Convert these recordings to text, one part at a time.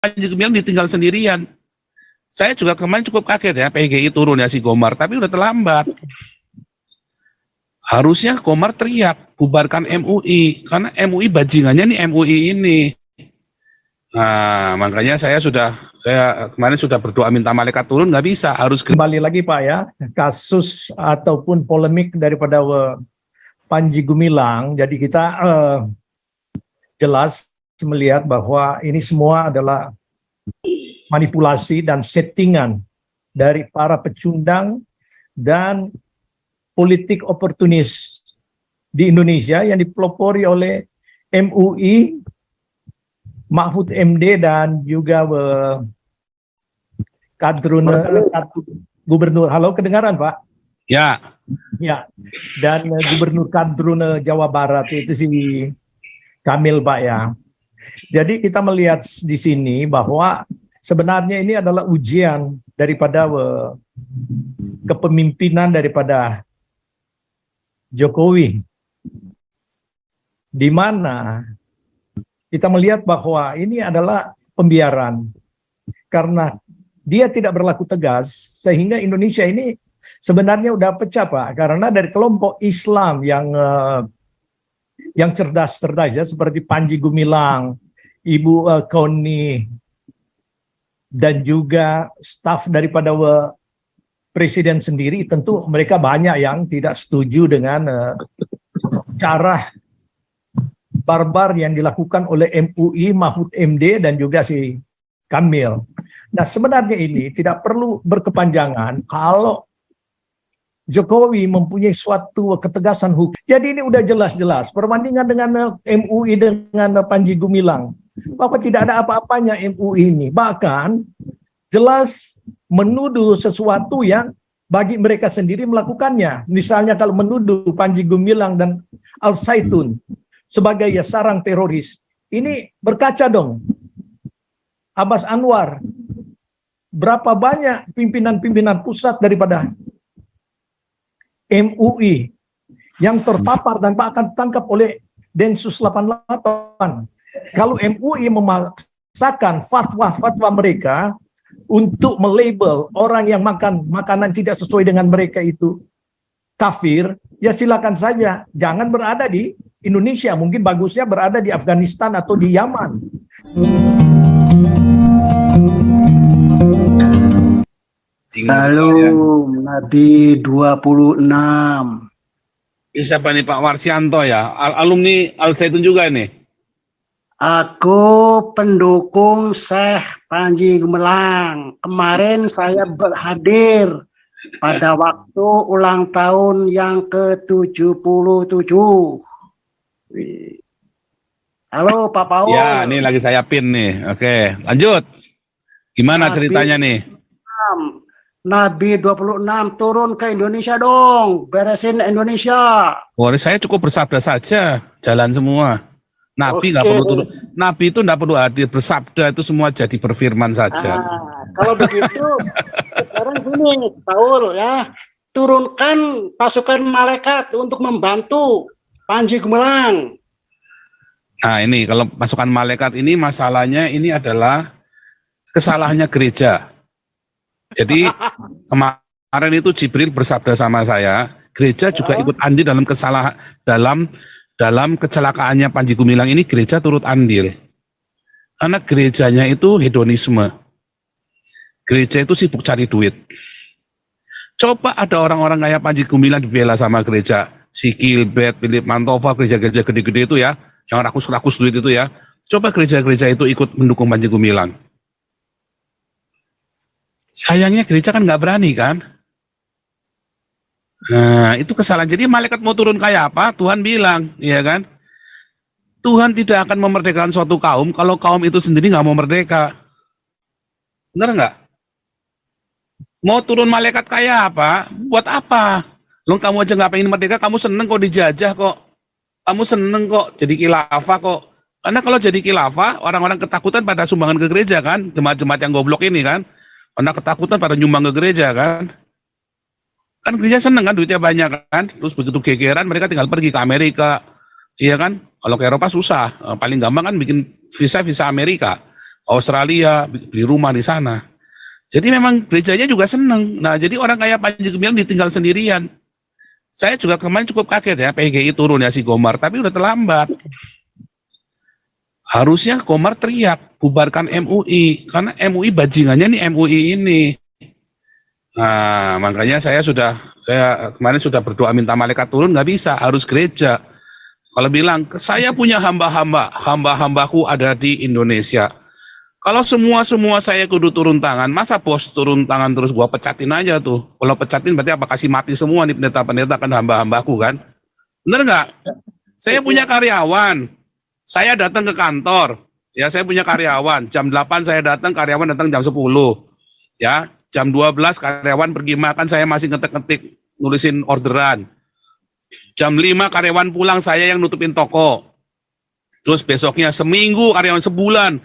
Panji Gumilang ditinggal sendirian. Saya juga kemarin cukup kaget ya, PGI turun ya si Komar, tapi udah terlambat. Harusnya Komar teriak, bubarkan MUI, karena MUI bajingannya nih MUI ini. Nah, makanya saya kemarin sudah berdoa minta malaikat turun, nggak bisa, harus kembali lagi Pak ya, kasus ataupun polemik daripada Panji Gumilang. Jadi kita jelas melihat bahwa ini semua adalah manipulasi dan settingan dari para pecundang dan politik oportunis di Indonesia yang dipelopori oleh MUI, Mahfud MD dan juga Gubernur. Halo, kedengaran Pak? Ya. Ya. Dan Gubernur Kadrun Jawa Barat itu si Kamil Pak ya. Jadi kita melihat di sini bahwa sebenarnya ini adalah ujian daripada kepemimpinan daripada Jokowi, di mana kita melihat bahwa ini adalah pembiaran karena dia tidak berlaku tegas, sehingga Indonesia ini sebenarnya udah pecah Pak, karena dari kelompok Islam yang cerdas ya, seperti Panji Gumilang, Ibu Koni, dan juga staf daripada Presiden sendiri, tentu mereka banyak yang tidak setuju dengan cara barbar yang dilakukan oleh MUI, Mahfud MD, dan juga si Kamil. Nah, sebenarnya ini tidak perlu berkepanjangan kalau Jokowi mempunyai suatu ketegasan hukum. Jadi ini udah jelas-jelas perbandingan dengan MUI dengan Panji Gumilang, bahwa tidak ada apa-apanya MUI ini. Bahkan jelas menuduh sesuatu yang bagi mereka sendiri melakukannya. Misalnya kalau menuduh Panji Gumilang dan Al Zaitun sebagai sarang teroris, ini berkaca dong. Abbas Anwar, berapa banyak pimpinan-pimpinan pusat daripada MUI yang terpapar dan akan ditangkap oleh Densus 88. Kalau MUI memaksakan fatwa mereka untuk melabel orang yang makan makanan tidak sesuai dengan mereka itu kafir, ya silakan saja. Jangan berada di Indonesia, mungkin bagusnya berada di Afghanistan atau di Yaman. Salam Nabi 26. Ini siapa nih, Pak Warsianto ya? Alumni Al Zaitun juga ini? Aku pendukung Syekh Panji Gumilang. Kemarin saya hadir pada waktu ulang tahun yang ke-77. Halo Pak Paul. Ya, ini lagi saya pin nih. Oke, lanjut. Gimana ceritanya nih? Nabi 26 turun ke Indonesia dong, beresin Indonesia. Wah, saya cukup bersabda saja, jalan semua. Nabi nggak perlu turun. Nabi itu nggak perlu hadir, bersabda itu semua jadi berfirman saja. Kalau begitu, sekarang gini, Paul ya, turunkan pasukan malaikat untuk membantu Panji Gumilang. Nah ini kalau pasukan malaikat ini masalahnya ini adalah kesalahannya gereja. Jadi kemarin itu Jibril bersabda sama saya, gereja juga ikut andil dalam kesalahan dalam kecelakaannya Panji Gumilang ini, gereja turut andil. Karena gerejanya itu hedonisme. Gereja itu sibuk cari duit. Coba ada orang-orang kayak Panji Gumilang dibela sama gereja. Si Gilbert, Philip Mantova, gereja-gereja gede-gede itu ya, yang rakus-rakus duit itu ya. Coba gereja-gereja itu ikut mendukung Panji Gumilang. Sayangnya gereja kan nggak berani kan. Nah, itu kesalahan. Jadi malaikat mau turun kayak apa? Tuhan bilang, ya kan? Tuhan tidak akan memerdekakan suatu kaum kalau kaum itu sendiri nggak mau merdeka. Benar nggak? Mau turun malaikat kayak apa? Buat apa? Lo kamu aja nggak pengen merdeka, kamu seneng kok dijajah kok. Kamu seneng kok jadi khilafah kok. Karena kalau jadi khilafah, orang-orang ketakutan pada sumbangan ke gereja kan? Jemaat-jemaat yang goblok ini kan? Karena ketakutan pada nyumbang ke gereja kan? Kan gereja seneng kan, duitnya banyak kan, terus begitu gegeran mereka tinggal pergi ke Amerika, iya kan? Kalau ke Eropa susah, paling gampang kan bikin visa Amerika. Australia, beli rumah di sana. Jadi memang gerejanya juga seneng. Nah, jadi orang kayak Panji Gumilang ditinggal sendirian. Saya juga kemarin cukup kaget ya, PGI turun ya si Komar, tapi udah terlambat. Harusnya Komar teriak, bubarkan MUI, karena MUI bajingannya nih MUI ini. Nah, makanya saya kemarin sudah berdoa minta malaikat turun, nggak bisa, harus gereja. Kalau bilang, saya punya hamba-hambaku ada di Indonesia. Kalau semua saya kudu turun tangan, masa bos turun tangan terus gua pecatin aja tuh. Kalau pecatin berarti apa, kasih mati semua nih pendeta-pendeta kan hamba-hambaku kan. Bener nggak? Saya punya karyawan, saya datang ke kantor, ya saya punya karyawan, jam 8 saya datang, karyawan datang jam 10. Ya, jam 12 karyawan pergi makan, saya masih ngetik-ngetik, nulisin orderan. Jam 5 karyawan pulang, saya yang nutupin toko. Terus besoknya seminggu, karyawan sebulan,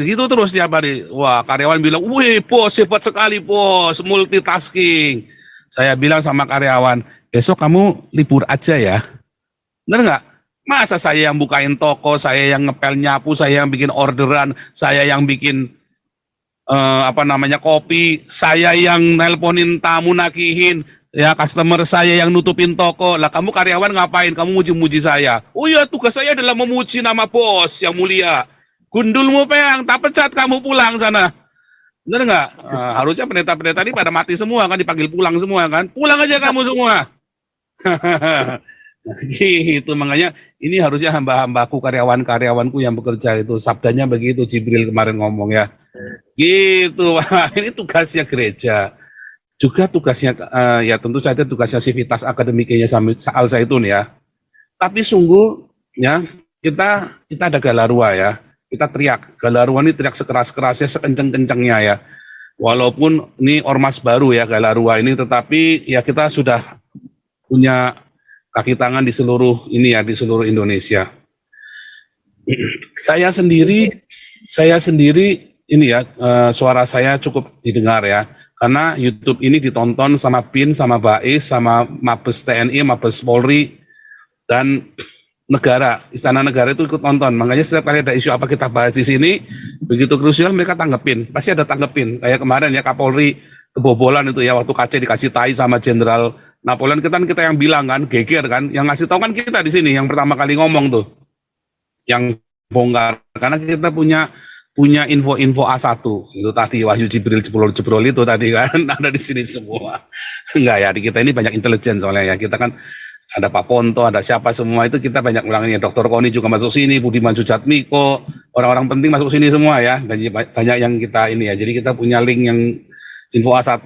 gitu terus tiap hari. Wah, karyawan bilang, wih bos, hebat sekali bos, multitasking. Saya bilang sama karyawan, besok kamu libur aja ya. Bener nggak? Masa saya yang bukain toko, saya yang ngepel nyapu, saya yang bikin orderan, saya yang bikin kopi, saya yang nelponin tamu nakihin, ya customer saya yang nutupin toko. Lah kamu karyawan ngapain? Kamu muji-muji saya. Oh iya, tugas saya adalah memuji nama bos yang mulia. Gundulmu peang, tak pecat kamu pulang sana. Bener nggak? Harusnya pendeta-pendeta ini pada mati semua kan, dipanggil pulang semua kan. Pulang aja kamu semua. Gitu, makanya ini harusnya hamba-hambaku, karyawan-karyawanku yang bekerja itu, sabdanya begitu Jibril kemarin ngomong ya. Gitu, ini tugasnya gereja. Juga tugasnya, ya tentu saja tugasnya Civitas Akademiknya Al Zaitun ya. Tapi sungguh, ya kita ada Galarua ya. Kita teriak, Galarua ini teriak sekeras-kerasnya, sekenceng-kencengnya ya. Walaupun ini ormas baru ya Galarua ini, tetapi ya kita sudah punya kaki tangan di seluruh Indonesia. Saya sendiri ini ya, suara saya cukup didengar ya, karena YouTube ini ditonton sama BIN, sama BAIS, sama Mabes TNI, Mabes Polri, dan negara, Istana Negara itu ikut nonton. Makanya setiap kali ada isu apa kita bahas di sini, begitu krusial mereka tanggepin, pasti ada tanggepin. Kayak kemarin ya Kapolri kebobolan itu ya, waktu KC dikasih tai sama Jenderal Napoleon, kita yang bilang kan, geger kan, yang ngasih tahu kan kita di sini, yang pertama kali ngomong tuh, yang bongkar, karena kita punya info-info A1 itu tadi, Wahyu Jibril jebrol itu tadi kan ada di sini semua. Enggak ya, di kita ini banyak intelijen soalnya ya, kita kan ada Pak Ponto, ada siapa semua itu, kita banyak ulangnya. Dr. Koni juga masuk sini, Budiman Sujatmiko, orang-orang penting masuk sini semua ya, banyak yang kita ini ya, jadi kita punya link yang info A1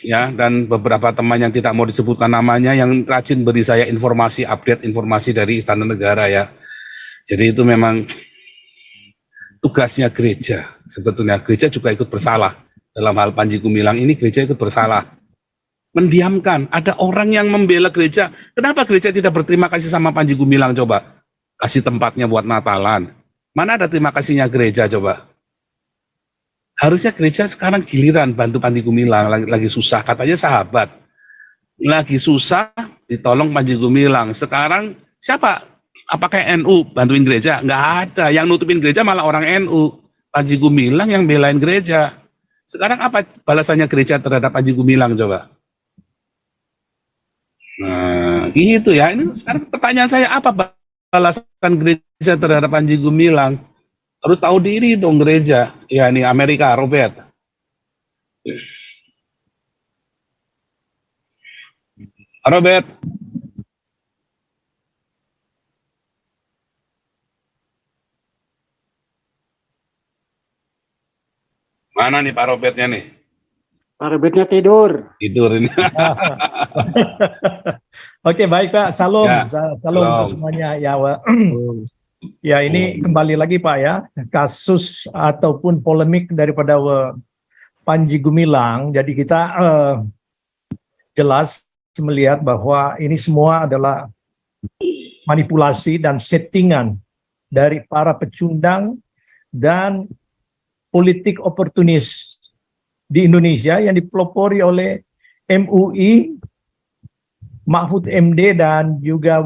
ya, dan beberapa teman yang tidak mau disebutkan namanya yang rajin beri saya informasi, update informasi dari Istana Negara ya. Jadi itu memang tugasnya gereja. Sebetulnya gereja juga ikut bersalah dalam hal Panji Gumilang ini, gereja ikut bersalah. Mendiamkan, ada orang yang membela gereja. Kenapa gereja tidak berterima kasih sama Panji Gumilang coba? Kasih tempatnya buat Natalan. Mana ada terima kasihnya gereja coba? Harusnya gereja sekarang giliran bantu Panji Gumilang, lagi susah, katanya sahabat. Lagi susah, ditolong Panji Gumilang. Sekarang siapa? Apakah NU bantuin gereja? Nggak ada. Yang nutupin gereja malah orang NU. Panji Gumilang yang belain gereja. Sekarang apa balasannya gereja terhadap Panji Gumilang coba? Nah, gitu ya. Ini sekarang pertanyaan saya, apa balasan gereja terhadap Panji Gumilang? Harus tahu diri dong gereja. Ya, ini Amerika, Robert. Robert. Mana nih Pak Robertnya nih? Pak Robertnya tidur. Tidur ini. Oke, baik Pak. Salam, Ya, salam untuk semuanya ya. Ya, ini kembali lagi Pak ya, kasus ataupun polemik daripada Panji Gumilang. Jadi kita jelas melihat bahwa ini semua adalah manipulasi dan settingan dari para pecundang dan politik oportunis di Indonesia yang dipelopori oleh MUI, Mahfud MD, dan juga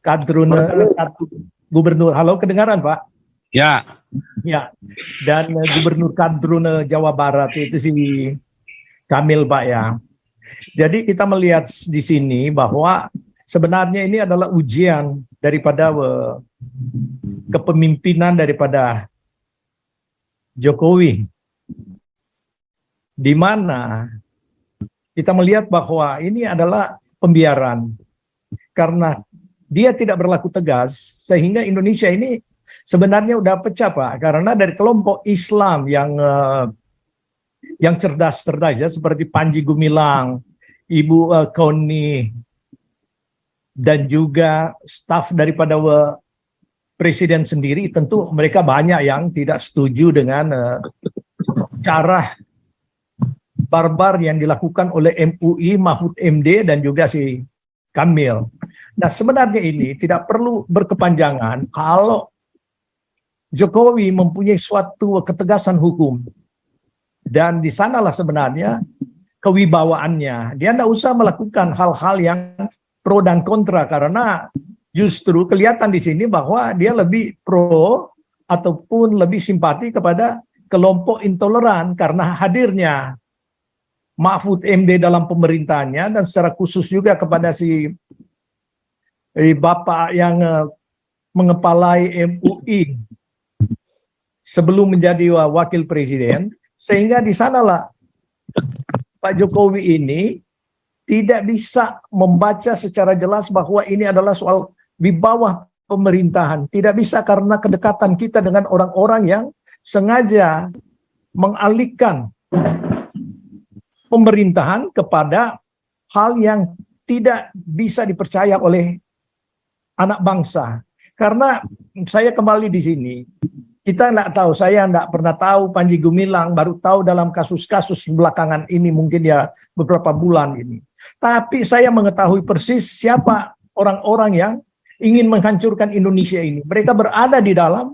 Kadrun Gubernur. Halo, kedengaran Pak? Ya. Ya, dan Gubernur Kadrun Jawa Barat itu si Kamil, Pak ya. Jadi kita melihat di sini bahwa sebenarnya ini adalah ujian daripada kepemimpinan daripada Jokowi, di mana kita melihat bahwa ini adalah pembiaran karena dia tidak berlaku tegas sehingga Indonesia ini sebenarnya udah pecah, Pak, karena dari kelompok Islam yang cerdas-cerdas ya, seperti Panji Gumilang, Ibu Koni, dan juga staf daripada presiden sendiri, tentu mereka banyak yang tidak setuju dengan cara barbar yang dilakukan oleh MUI, Mahfud MD, dan juga si Kamil. Nah, sebenarnya ini tidak perlu berkepanjangan kalau Jokowi mempunyai suatu ketegasan hukum. Dan di sanalah sebenarnya kewibawaannya. Dia tidak usah melakukan hal-hal yang pro dan kontra, karena justru kelihatan di sini bahwa dia lebih pro ataupun lebih simpati kepada kelompok intoleran karena hadirnya Mahfud MD dalam pemerintahannya, dan secara khusus juga kepada si Bapak yang mengepalai MUI sebelum menjadi wakil presiden, sehingga di sanalah Pak Jokowi ini tidak bisa membaca secara jelas bahwa ini adalah soal di bawah pemerintahan. Tidak bisa karena kedekatan kita dengan orang-orang yang sengaja mengalihkan pemerintahan kepada hal yang tidak bisa dipercaya oleh anak bangsa. Karena saya kembali di sini, kita nggak tahu, saya nggak pernah tahu Panji Gumilang, baru tahu dalam kasus-kasus belakangan ini, mungkin ya beberapa bulan ini. Tapi saya mengetahui persis siapa orang-orang yang ingin menghancurkan Indonesia ini. Mereka berada di dalam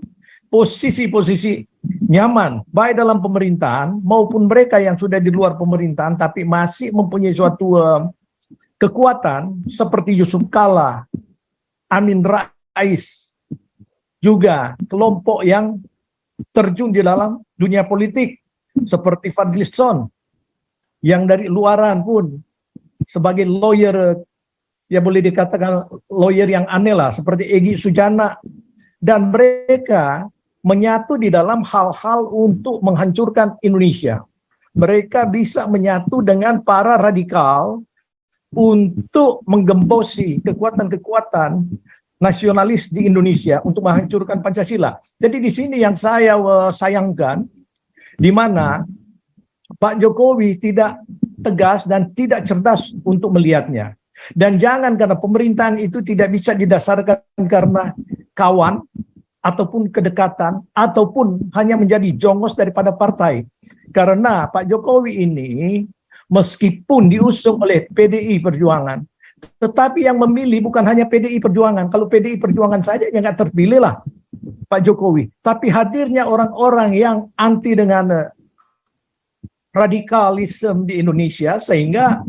posisi-posisi nyaman, baik dalam pemerintahan maupun mereka yang sudah di luar pemerintahan, tapi masih mempunyai suatu kekuatan seperti Yusuf Kala, Amin Rais, juga kelompok yang terjun di dalam dunia politik seperti Fadlizon yang dari luaran pun sebagai lawyer, ya boleh dikatakan lawyer yang aneh lah, seperti Egy Sujana, dan mereka menyatu di dalam hal-hal untuk menghancurkan Indonesia. Mereka bisa menyatu dengan para radikal untuk menggembosi kekuatan-kekuatan nasionalis di Indonesia untuk menghancurkan Pancasila. Jadi di sini yang saya sayangkan, di mana Pak Jokowi tidak tegas dan tidak cerdas untuk melihatnya. Dan jangan karena pemerintahan itu tidak bisa didasarkan karena kawan ataupun kedekatan ataupun hanya menjadi jongos daripada partai. Karena Pak Jokowi ini meskipun diusung oleh PDI Perjuangan, tetapi yang memilih bukan hanya PDI Perjuangan. Kalau PDI Perjuangan saja ya nggak terpilih lah Pak Jokowi. Tapi hadirnya orang-orang yang anti dengan radikalisme di Indonesia sehingga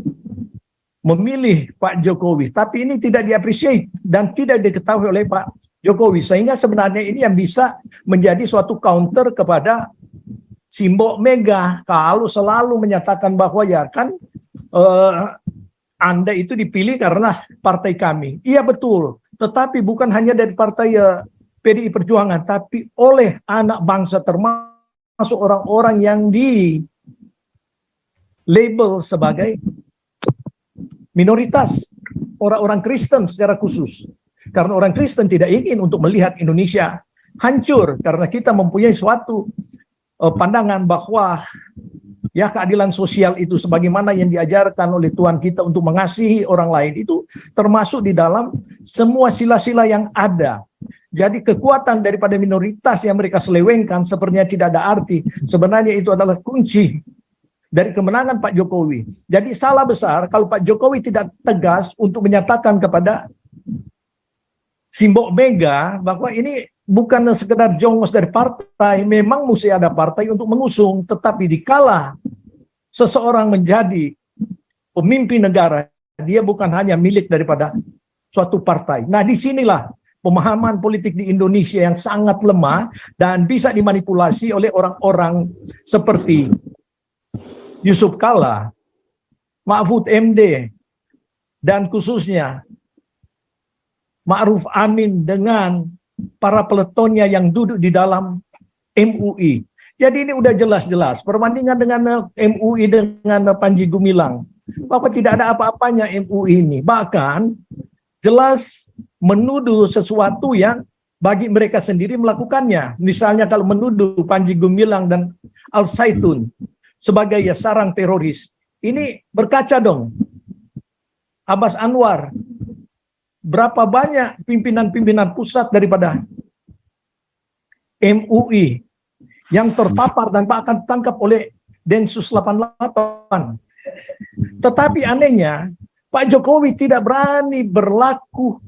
memilih Pak Jokowi. Tapi ini tidak diapresiasi dan tidak diketahui oleh Pak Jokowi. Sehingga sebenarnya ini yang bisa menjadi suatu counter kepada Simbok Mega kalau selalu menyatakan bahwa ya kan Anda itu dipilih karena partai kami. Iya betul, tetapi bukan hanya dari partai PDI Perjuangan, tapi oleh anak bangsa termasuk orang-orang yang di label sebagai minoritas, orang-orang Kristen secara khusus. Karena orang Kristen tidak ingin untuk melihat Indonesia hancur, karena kita mempunyai suatu pandangan bahwa ya keadilan sosial itu sebagaimana yang diajarkan oleh Tuhan kita untuk mengasihi orang lain itu termasuk di dalam semua sila-sila yang ada. Jadi kekuatan daripada minoritas yang mereka selewengkan sepertinya tidak ada arti. Sebenarnya itu adalah kunci dari kemenangan Pak Jokowi. Jadi salah besar kalau Pak Jokowi tidak tegas untuk menyatakan kepada Simbok Mega bahwa ini bukan sekedar jongos dari partai, memang mesti ada partai untuk mengusung, tetapi dikala seseorang menjadi pemimpin negara, dia bukan hanya milik daripada suatu partai. Nah, disinilah pemahaman politik di Indonesia yang sangat lemah dan bisa dimanipulasi oleh orang-orang seperti Yusuf Kalla, Mahfud MD, dan khususnya Ma'ruf Amin dengan para peletonnya yang duduk di dalam MUI. Jadi ini udah jelas-jelas perbandingan dengan MUI dengan Panji Gumilang bahwa tidak ada apa-apanya MUI ini. Bahkan jelas menuduh sesuatu yang bagi mereka sendiri melakukannya. Misalnya kalau menuduh Panji Gumilang dan Al Zaitun sebagai sarang teroris, ini berkaca dong. Abbas Anwar, berapa banyak pimpinan-pimpinan pusat daripada MUI yang terpapar dan akan ditangkap oleh Densus 88. Tetapi anehnya, Pak Jokowi tidak berani berlaku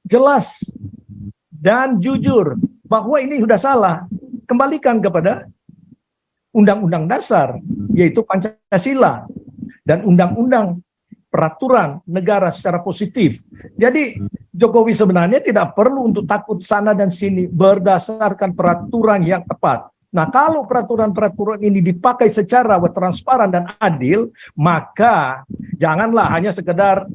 jelas dan jujur bahwa ini sudah salah. Kembalikan kepada Undang-Undang Dasar, yaitu Pancasila, dan Undang-Undang Peraturan Negara secara positif. Jadi Jokowi sebenarnya tidak perlu untuk takut sana dan sini berdasarkan peraturan yang tepat. Nah, kalau peraturan-peraturan ini dipakai secara transparan dan adil, maka janganlah hanya sekedar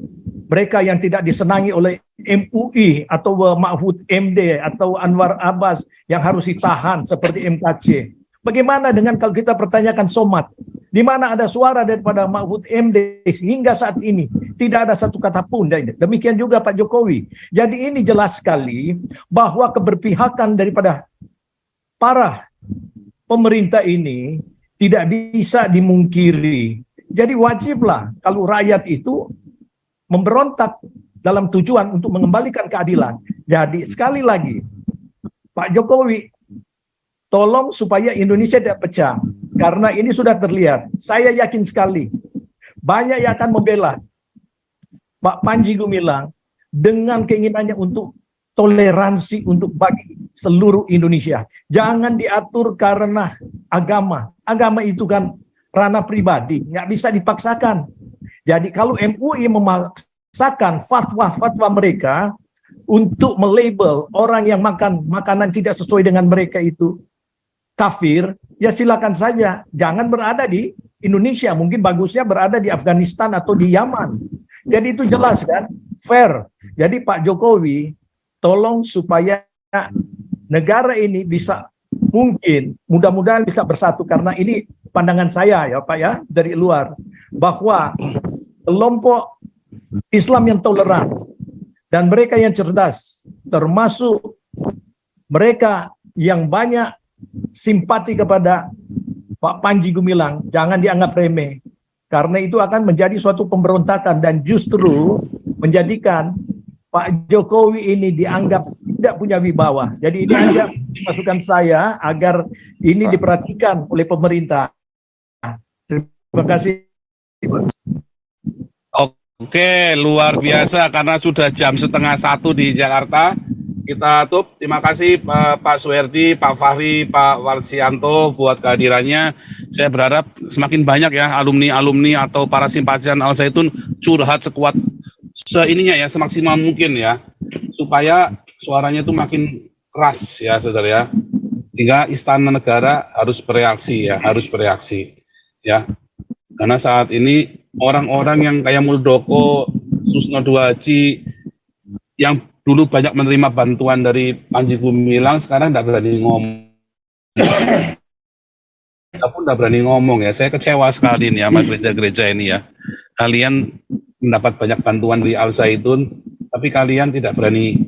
mereka yang tidak disenangi oleh MUI atau Mahfud MD atau Anwar Abbas yang harus ditahan seperti MKC. Bagaimana dengan kalau kita pertanyakan Somad? Di mana ada suara daripada Mahfud MD hingga saat ini? Tidak ada satu kata pun. Demikian juga Pak Jokowi. Jadi ini jelas sekali bahwa keberpihakan daripada para pemerintah ini tidak bisa dimungkiri. Jadi wajiblah kalau rakyat itu memberontak dalam tujuan untuk mengembalikan keadilan. Jadi sekali lagi, Pak Jokowi, tolong supaya Indonesia tidak pecah. Karena ini sudah terlihat. Saya yakin sekali banyak yang akan membela Pak Panji Gumilang dengan keinginannya untuk toleransi untuk bagi seluruh Indonesia. Jangan diatur karena agama. Agama itu kan ranah pribadi, nggak bisa dipaksakan. Jadi kalau MUI memaksakan fatwa-fatwa mereka untuk melabel orang yang makan makanan tidak sesuai dengan mereka itu kafir, ya silakan saja. Jangan berada di Indonesia, mungkin bagusnya berada di Afghanistan atau di Yaman. Jadi itu jelas kan, fair. Jadi Pak Jokowi, tolong supaya negara ini bisa mungkin, mudah-mudahan bisa bersatu. Karena ini pandangan saya ya Pak ya, dari luar. Bahwa kelompok Islam yang toleran dan mereka yang cerdas, termasuk mereka yang banyak simpati kepada Pak Panji Gumilang, jangan dianggap remeh. Karena itu akan menjadi suatu pemberontakan dan justru menjadikan Pak Jokowi ini dianggap tidak punya wibawa. Jadi ini aja masukan saya agar ini diperhatikan oleh pemerintah. Terima kasih. Oke, luar biasa karena sudah jam 12:30 di Jakarta. Kita tutup. Terima kasih Pak Suherdi, Pak Fahri, Pak Warsianto buat kehadirannya. Saya berharap semakin banyak ya alumni-alumni atau para simpatisan Al Zaitun curhat sekuat seininya ya, semaksimal mungkin ya, supaya suaranya itu makin keras ya saudara ya. Sehingga Istana Negara harus bereaksi ya, harus bereaksi ya. Karena saat ini orang-orang yang kayak Muldoko, Susno Duhaji yang dulu banyak menerima bantuan dari Panji Gumilang sekarang tidak berani ngomong. Kita pun tidak berani ngomong ya. Saya kecewa sekali nih sama gereja-gereja ini ya. Kalian mendapat banyak bantuan dari Al Zaitun, tapi kalian tidak berani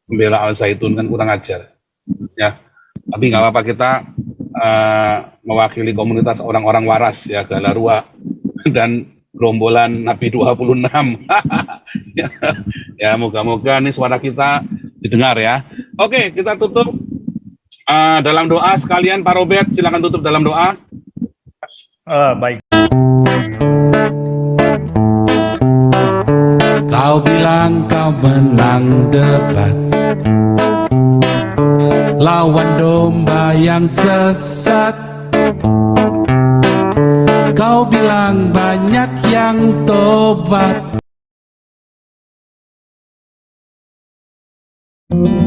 membela Al Zaitun, kan kurang ajar. Ya, tapi nggak apa-apa, kita mewakili komunitas orang-orang waras ya, Galarua dan gerombolan Nabi 26. Ya, moga-moga nih suara kita didengar ya. Oke, kita tutup dalam doa sekalian. Pak Robert, silakan tutup dalam doa. Baik. Kau bilang kau menang debat lawan domba yang sesat. Kau bilang banyak yang tobat. Tuhan.